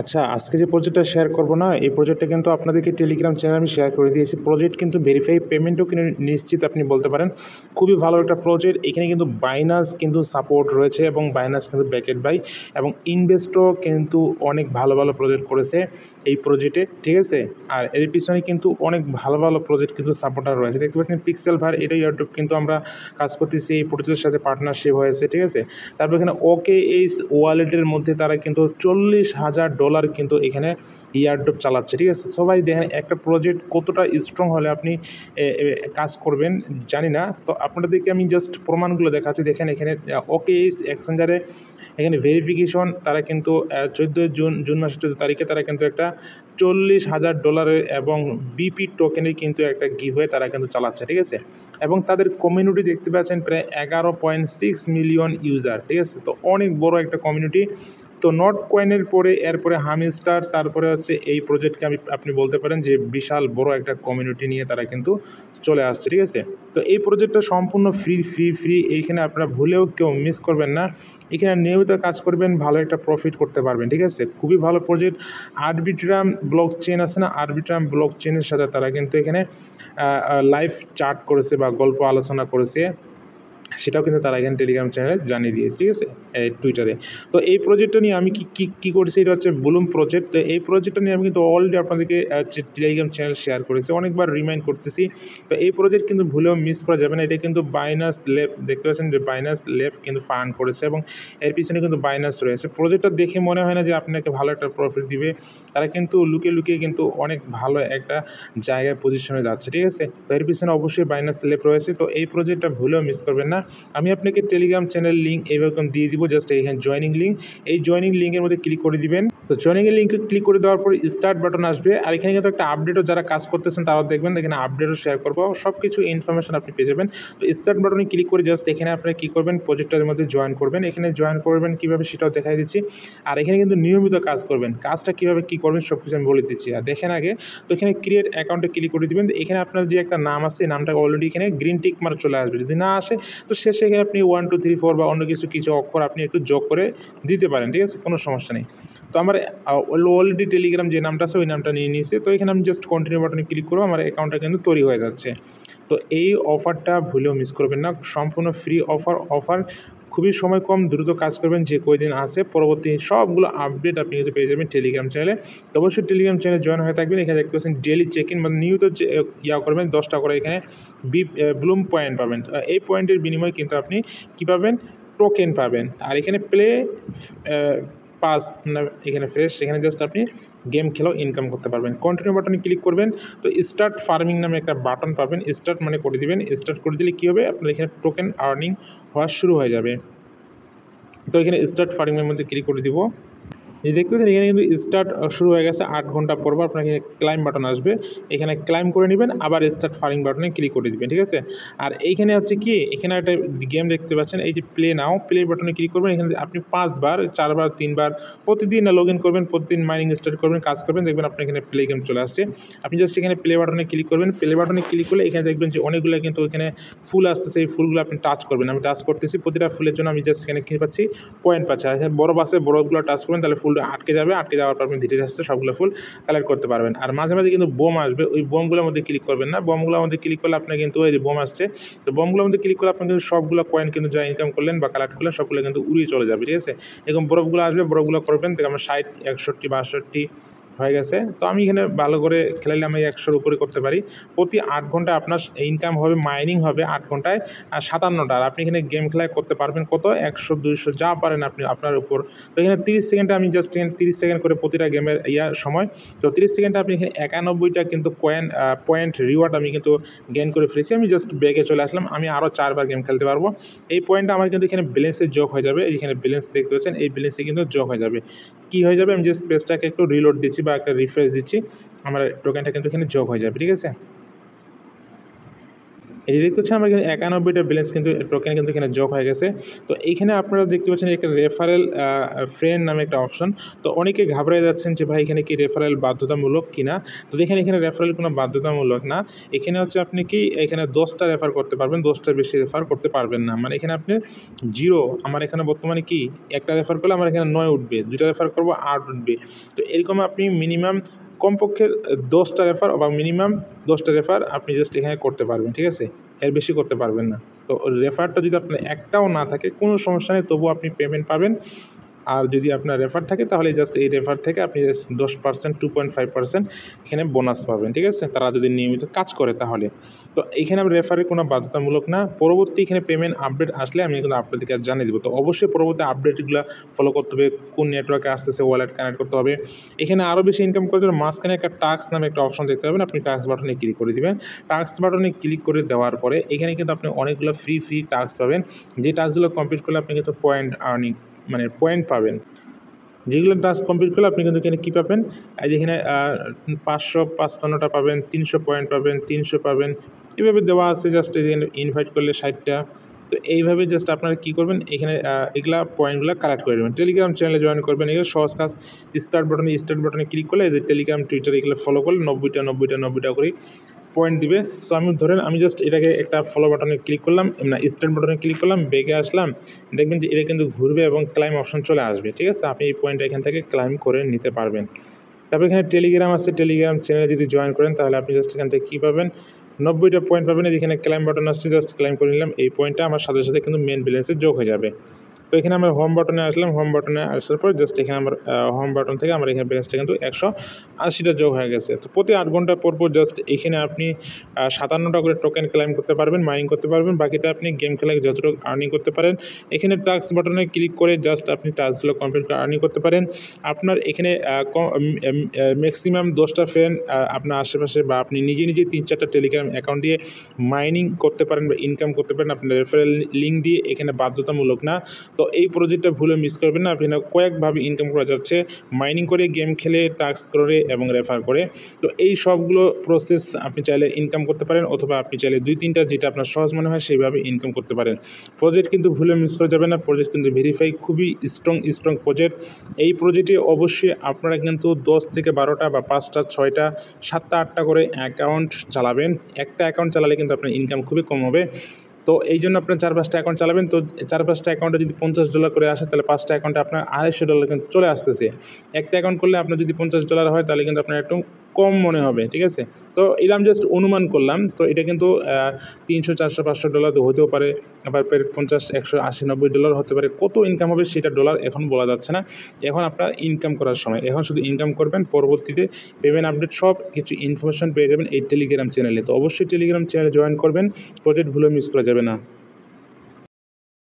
আচ্ছা, আজকে যে প্রজেক্টটা শেয়ার করব না, এই প্রজেক্টটা কিন্তু আপনাদেরকে টেলিগ্রাম চ্যানেলে আমি শেয়ার করে দিয়েছি। প্রজেক্ট কিন্তু ভেরিফাই পেমেন্টও কিন্তু নিশ্চিত আপনি বলতে পারেন। খুবই ভালো একটা প্রজেক্ট। এখানে কিন্তু বাইনান্স কিন্তু সাপোর্ট রয়েছে এবং বাইনান্স কিন্তু ব্যাকেড বাই এবং ইনভেস্টও কিন্তু অনেক ভালো, ভালো প্রজেক্ট করেছে এই প্রজেক্টে, ঠিক আছে? আর এর পিছনে কিন্তু অনেক ভালো, ভালো প্রজেক্ট কিন্তু সাপোর্টার রয়েছে। দেখতে পাচ্ছেন পিক্সেল ভার এটা এয়ারড্রপ কিন্তু আমরা কাজ করতেছি এই প্রজেক্টের সাথে পার্টনারশিপ হয়েছে, ঠিক আছে? তারপর এখানে OKX ওয়ালেটের মধ্যে তারা কিন্তু $40,000 কিন্তু এখানে এয়ারড্রপ চালাচ্ছে, ঠিক আছে? সবাই দেখেন একটা প্রজেক্ট কতটা স্ট্রং হলে আপনি কাজ করবেন জানি না। তো আপনাদেরকে আমি জাস্ট প্রমাণগুলো দেখাচ্ছি। দেখেন এখানে OKX এক্সচেঞ্জারে এখানে ভেরিফিকেশন তারা কিন্তু 14 জুন মাসের 14 তারিখে তারা কিন্তু একটা $40,000 এবং বিপি টোকেনের কিন্তু একটা গিভওয়ে তারা কিন্তু চালাচ্ছে, ঠিক আছে? এবং তাদের কমিউনিটি দেখতে পাচ্ছেন প্রায় 11.6 মিলিয়ন ইউজার, ঠিক আছে? তো অনেক বড় একটা কমিউনিটি। তো নট কয়েনের পরে এরপরে হামিস্টার, তারপরে হচ্ছে এই প্রজেক্টকে আপনি বলতে পারেন যে বিশাল বড় একটা কমিউনিটি নিয়ে তারা কিন্তু চলে আসছে, ঠিক আছে? তো এই প্রজেক্টটা সম্পূর্ণ ফ্রি। এইখানে আপনারা ভুলেও কেউ মিস করবেন না। এখানে নিয়মিত কাজ করবেন, ভালো একটা প্রফিট করতে পারবেন, ঠিক আছে? খুবই ভালো প্রজেক্ট। আরবিট্রাম ব্লক চেন আছে না, আরবিট্রাম ব্লক চেনের সাথে তারা কিন্তু এখানে লাইভ চার্ট করেছে বা গল্প আলোচনা করেছে, সেটাও কিন্তু তারা এখানে টেলিগ্রাম চ্যানেলে জানিয়ে দিয়েছে, ঠিক আছে? টুইটারে। তো এই প্রজেক্টটা নিয়ে আমি কী করেছি, এটা হচ্ছে ব্লুম প্রজেক্ট। তো এই প্রজেক্টটা নিয়ে আমি কিন্তু অলরেডি আপনাদেরকে টেলিগ্রাম চ্যানেল শেয়ার করেছি, অনেকবার রিমাইন্ড করতেছি। তো এই প্রজেক্ট কিন্তু ভুলেও মিস করা যাবে না। এটা কিন্তু বাইনান্স ল্যাব, দেখতে পাচ্ছেন যে বাইনান্স ল্যাব কিন্তু ফান্ড করেছে এবং এর পিছনে কিন্তু বাইনান্স রয়েছে। প্রজেক্টটা দেখে মনে হয় না যে আপনাকে ভালো একটা প্রফিট দিবে। তারা কিন্তু লুকিয়ে কিন্তু অনেক ভালো একটা জায়গায় পজিশনে যাচ্ছে, ঠিক আছে? তো এর পিছনে অবশ্যই বাইনান্স ল্যাব রয়েছে। তো এই প্রজেক্টটা ভুলেও মিস করবেন না। আমি আপনাকে টেলিগ্রাম চ্যানেল লিঙ্ক এরকম দিয়ে দিব, জাস্ট এখানে জয়েনিং লিঙ্ক, এই জয়েনিং লিঙ্কের মধ্যে ক্লিক করে দিবেন। তো জয়েনিংয়ের লিঙ্কে ক্লিক করে দেওয়ার পর স্টার্ট বাটন আসবে, আর এখানে কিন্তু একটা আপডেটও যারা কাজ করতেছেন তারাও দেখবেন, এখানে আপডেটও শেয়ার করবো, সব কিছু ইনফরমেশন আপনি পেয়ে যাবেন। তো স্টার্ট বাটনে ক্লিক করে জাস্ট এখানে আপনারা কী করবেন, প্রজেক্টের মধ্যে জয়েন করবেন। এখানে জয়েন করবেন কীভাবে সেটাও দেখাই দিচ্ছি। আর এখানে কিন্তু নিয়মিত কাজ করবেন, কাজটা কীভাবে কী করবেন সব কিছু আমি বলে দিচ্ছি। আর দেখেন আগে, তো এখানে ক্রিয়েট অ্যাকাউন্টে ক্লিক করে দিবেন। এখানে আপনার যে একটা নাম আছে, নামটা অলরেডি এখানে গ্রিন টিক মার্ক চলে আসবে। যদি না আসে তো শেষে এখানে আপনি 1 2 3 4 বা অন্য কিছু অক্ষর আপনি একটু যোগ করে দিতে পারেন, ঠিক আছে? কোনো সমস্যা নেই। তো আমার অলরেডি টেলিগ্রাম যে নামটা আছে ওই নামটা নিয়ে নিয়েছে। তো এখানে আমি জাস্ট কন্টিনিউ বাটনে ক্লিক করবো, আমার অ্যাকাউন্টটা কিন্তু তৈরি হয়ে যাচ্ছে। তো এই অফারটা ভুলেও মিস করবেন না, সম্পূর্ণ ফ্রি অফার, খুবই সময় কম, দ্রুত কাজ করবেন। যে কয়দিন আছে পরবর্তী সবগুলো আপডেট আপনি কিন্তু পেয়ে যাবেন টেলিগ্রাম চ্যানেলে। তো অবশ্যই টেলিগ্রাম চ্যানেলে জয়েন হয়ে থাকবেন। এখানে দেখতে পাচ্ছেন ডেইলি চেক ইন, মানে নিয়মিত করবেন 10টা করে এখানে ব্লুম পয়েন্ট পাবেন। এই পয়েন্টের বিনিময়ে কিন্তু আপনি কী পাবেন, টোকেন পাবেন। আর এখানে প্লে পাস না, এখানে ফ্রেশ, এখানে জাস্ট আপনি গেম খেলেও ইনকাম করতে পারবেন। কন্টিনিউ বাটনে ক্লিক করবেন, তো স্টার্ট ফার্মিং নামে একটা বাটন পাবেন, স্টার্ট মানে করে দিবেন। স্টার্ট করে দিলে কী হবে, আপনার এখানে টোকেন আর্নিং হওয়া শুরু হয়ে যাবে। তো এখানে স্টার্ট ফার্মিংয়ের মধ্যে ক্লিক করে দিব। এই দেখতে পাচ্ছেন এখানে কিন্তু স্টার্ট শুরু হয়ে গেছে। 8 ঘন্টা পর আপনার এখানে ক্লাইম বাটন আসবে, এখানে ক্লাইম করে নেবেন, আবার স্টার্ট ফার্মিং বাটনে ক্লিক করে দিবেন, ঠিক আছে? আর এইখানে হচ্ছে কি, এখানে একটা গেম দেখতে পাচ্ছেন, এই যে প্লে নাও, প্লে বাটনে ক্লিক করবেন। এখানে আপনি 5 বার 4 বার 3 বার প্রতিদিন লগ ইন করবেন, প্রতিদিন মাইনিং স্টার্ট করবেন, কাজ করবেন, দেখবেন আপনার এখানে প্লে গেম চলে আসছে। আপনি জাস্ট এখানে প্লে বাটনে ক্লিক করবেন। প্লে বাটনে ক্লিক করলে এখানে দেখবেন যে অনেকগুলো কিন্তু এখানে ফুল আসতেছে, এই ফুলগুলো আপনি টাচ করবেন। আমি টাচ করতেছি, প্রতিটা ফুলের জন্য আমি জাস্ট এখানে কী পাচ্ছি, পয়েন্ট পাচ্ছি। আর এখানে বড় বাসে বড়গুলো টাচ করবেন, তাহলে ফুলটা আটকে যাবে, আটকে যাওয়ার পর আপনি ধীরে আস্তে সবগুলো ফুল কালেক্ট করতে পারবেন। আর মাঝে মাঝে কিন্তু বোম আসবে, ওই বোমগুলোর মধ্যে ক্লিক করবেন না। বোমগুলোর মধ্যে ক্লিক করলে আপনার কিন্তু ওই যে বোম আসছে, তো বোমগুলোর মধ্যে ক্লিক করলে আপনি কিন্তু সবগুলো কয়েন কিন্তু যা ইনকাম করলেন বা কালেক্ট করলেন সবগুলো কিন্তু উড়িয়ে চলে যাবে, ঠিক আছে? এরকম বরফগুলো আসবে, বরফগুলো করবেন, দেখে আমরা 60 61 62 হয়ে গেছে। তো আমি এখানে ভালো করে খেলাইলে আমি 100-র উপরে করতে পারি। প্রতি 8 ঘন্টায় আপনার ইনকাম হবে, মাইনিং হবে 8 ঘন্টায় 57টা। আর আপনি এখানে গেম খেলায় করতে পারবেন কত, 100 200 যা পারেন আপনি, আপনার উপর। তো এখানে 30 সেকেন্ডে আমি জাস্ট এখানে 30 সেকেন্ড করে প্রতিটা গেমের সময়। তো 30 সেকেন্ডে আপনি এখানে 91টা কিন্তু পয়েন্ট রিওয়ার্ড আমি কিন্তু গেইন করে ফেলেছি। আমি জাস্ট ব্যাকে চলে আসলাম, আমি আরও 4 বার গেম খেলতে পারবো। এই পয়েন্টটা আমার কিন্তু এখানে ব্যালেন্সে যোগ হয়ে যাবে। এখানে ব্যালেন্স দেখতে পাচ্ছেন, এই ব্যালেন্সে কিন্তু যোগ হয়ে যাবে। কী হয়ে যাবে, আমি জাস্ট পেজটাকে একটু রিলোড দিচ্ছি বা একটা রিফ্রেশ দিচ্ছি, আমার টোকেনটা কিন্তু এখানে যোগ হয়ে যাবে, ঠিক আছে? এই যে দেখতে পাচ্ছেন আমার কিন্তু 91টা ব্যালেন্স কিন্তু টোকেন কিন্তু এখানে যোগ হয়ে গেছে। তো এইখানে আপনারা দেখতে পাচ্ছেন একটা রেফারেল ফ্রেন্ড নামে একটা অপশন। তো অনেকে ঘাবড়ে যাচ্ছেন যে ভাই এখানে কি রেফারেল বাধ্যতামূলক কিনা। তো দেখেন এখানে রেফারেল কোনো বাধ্যতামূলক না। এখানে হচ্ছে আপনি কি এখানে 10টা রেফার করতে পারবেন, 10টার বেশি রেফার করতে পারবেন না। মানে এখানে আপনি 0, আমার এখানে বর্তমানে কি একটা রেফার করলে আমার এখানে 9 উঠবে, 2টা রেফার করবো 8 উঠবে। তো এরকম আপনি মিনিমাম কমপক্ষে 10টা রেফার বা মিনিমাম 10টা রেফার আপনি জাস্ট এখানে করতে পারবেন, ঠিক আছে? এর বেশি করতে পারবেন না। তো রেফারটা যদি আপনার একটাও না থাকে কোনো সমস্যা নেই, তবুও আপনি পেমেন্ট পাবেন। আর যদি আপনার রেফার থাকে তাহলে জাস্ট এই রেফার থেকে আপনি জাস্ট 10%, 2.5% এখানে বোনাস পাবেন, ঠিক আছে? তারা যদি নিয়মিত কাজ করে তাহলে। তো এইখানে আমি রেফারের কোনো বাধ্যতামূলক না। পরবর্তী এখানে পেমেন্ট আপডেট আসলে আমি কিন্তু আপনাদেরকে জানিয়ে দেবো। তো অবশ্যই পরবর্তী আপডেটগুলো ফলো করতে হবে, কোন নেটওয়ার্কে আসতেছে ওয়ালেট কানেক্ট করতে হবে। এখানে আরও বেশি ইনকাম করতে হলে মাঝখানে একটা টাস্ক নামে একটা অপশন দেখতে পাবেন, আপনি টাস্ক বাটনে ক্লিক করে দিবেন। টাস্ক বাটনে ক্লিক করে দেওয়ার পরে এখানে কিন্তু আপনি অনেকগুলো ফ্রি টাস্ক পাবেন। যে টাস্কগুলো কমপ্লিট করলে আপনি কিন্তু পয়েন্ট আর্নিং মানে পয়েন্ট পাবেন। যেগুলো টাস্ক কমপ্লিট করলে আপনি কিন্তু এখানে কী পাবেন, এই যে এখানে 555টা পাবেন, 300 পয়েন্ট পাবেন, 300 পাবেন, এভাবে দেওয়া আছে। জাস্ট এখানে ইনভাইট করলে 60টা। তো এইভাবে জাস্ট আপনারা কী করবেন, এখানে এগুলা পয়েন্টগুলো কালেক্ট করে নেবেন। টেলিগ্রাম চ্যানেলে জয়েন করবেন, এগুলো সহজ কাজ। স্টার্ট বাটনে ক্লিক করলে এই যে টেলিগ্রাম, টুইটার এগুলো ফলো করলে 90টা করে পয়েন্ট দিবে। সো আমি জাস্ট এটাকে একটা ফলো বাটনে ক্লিক করলাম, না স্টার্ট বাটনে ক্লিক করলাম, ব্যাকে আসলাম, দেখবেন যে এটা কিন্তু ঘুরবে এবং ক্লাইম অপশন চলে আসবে, ঠিক আছে? আপনি এই পয়েন্টটা এখান থেকে ক্লাইম করে নিতে পারবেন। তারপর এখানে টেলিগ্রাম আছে, টেলিগ্রাম চ্যানেলে যদি জয়েন করেন তাহলে আপনি জাস্ট এখান থেকে কী পাবেন, 90টা পয়েন্ট পাবেন। এখানে ক্লাইম বাটন আসছে, জাস্ট ক্লাইম করে নিলাম। এই পয়েন্টটা আমার সাথে সাথে কিন্তু মেন ব্যালেন্সে যোগ হয়ে যাবে। তো এখানে আমরা হোম বাটনে আসলাম, হোম বাটনে আসার পর জাস্ট এখানে আমার হোম বাটন থেকে আমার এখানে ব্যালেন্সটা কিন্তু 180টা যোগ হয়ে গেছে। তো প্রতি 8 ঘন্টা পর জাস্ট এখানে আপনি 57টা করে টোকেন ক্লাইম করতে পারবেন, মাইনিং করতে পারবেন। বাকিটা আপনি গেম খেলায় যতটুকু আর্নিং করতে পারেন। এখানে টাস্ক বাটনে ক্লিক করে জাস্ট আপনি টাস্কগুলো কমপ্লিট করে আর্নিং করতে পারেন। আপনার এখানে ম্যাক্সিমাম 10টা ফ্রেন্ড আপনার আশেপাশে বা আপনি নিজে 3-4টা টেলিগ্রাম অ্যাকাউন্ট দিয়ে মাইনিং করতে পারেন বা ইনকাম করতে পারেন। আপনার রেফারেল লিঙ্ক দিয়ে, এখানে বাধ্যতামূলক না। তো এই প্রজেক্টটা ভুলে মিস করবেন না। আপনি কয়েকভাবে ইনকাম করা যাচ্ছে, মাইনিং করে, গেম খেলে, টাস্ক করে এবং রেফার করে। তো এই সবগুলো প্রসেস আপনি চাইলে ইনকাম করতে পারেন, অথবা আপনি চাইলে 2-3টা যেটা আপনার সহজ মনে হয় সেইভাবে ইনকাম করতে পারেন। প্রজেক্ট কিন্তু ভুলে মিস করা যাবে না। প্রজেক্ট কিন্তু ভেরিফাই, খুবই স্ট্রং প্রজেক্ট। এই প্রজেক্টে অবশ্যই আপনারা কিন্তু 10 থেকে 12টা বা 5টা, 6টা, 7টা, 8টা করে অ্যাকাউন্ট চালাবেন। একটা অ্যাকাউন্ট চালালে কিন্তু আপনার ইনকাম খুবই কম হবে। তো এই জন্য আপনার 4-5টা অ্যাকাউন্ট চালাবেন। তো 4-5টা অ্যাকাউন্টে যদি $50 করে আসে তাহলে 5টা অ্যাকাউন্টে আপনার $250 কিন্তু চলে আসতেছে। একটা অ্যাকাউন্ট করলে আপনার যদি $50 হয় তাহলে কিন্তু আপনার একটু কম মনে হবে, ঠিক আছে? তো এটা আমি জাস্ট অনুমান করলাম। তো এটা কিন্তু $300, $400, $500 তো হতেও পারে, আবার ফের $50, $100, $80, $90 হতে পারে। কত ইনকাম হবে সেটা ডলার এখন বলা যাচ্ছে না। এখন আপনার ইনকাম করার সময়, এখন শুধু ইনকাম করবেন। পরবর্তীতে পেমেন্ট আপডেট সব কিছু ইনফরমেশন পেয়ে যাবেন এই টেলিগ্রাম চ্যানেলে। তো অবশ্যই টেলিগ্রাম চ্যানেলে জয়েন করবেন, প্রজেক্ট ভুলে মিস করা যাবে না।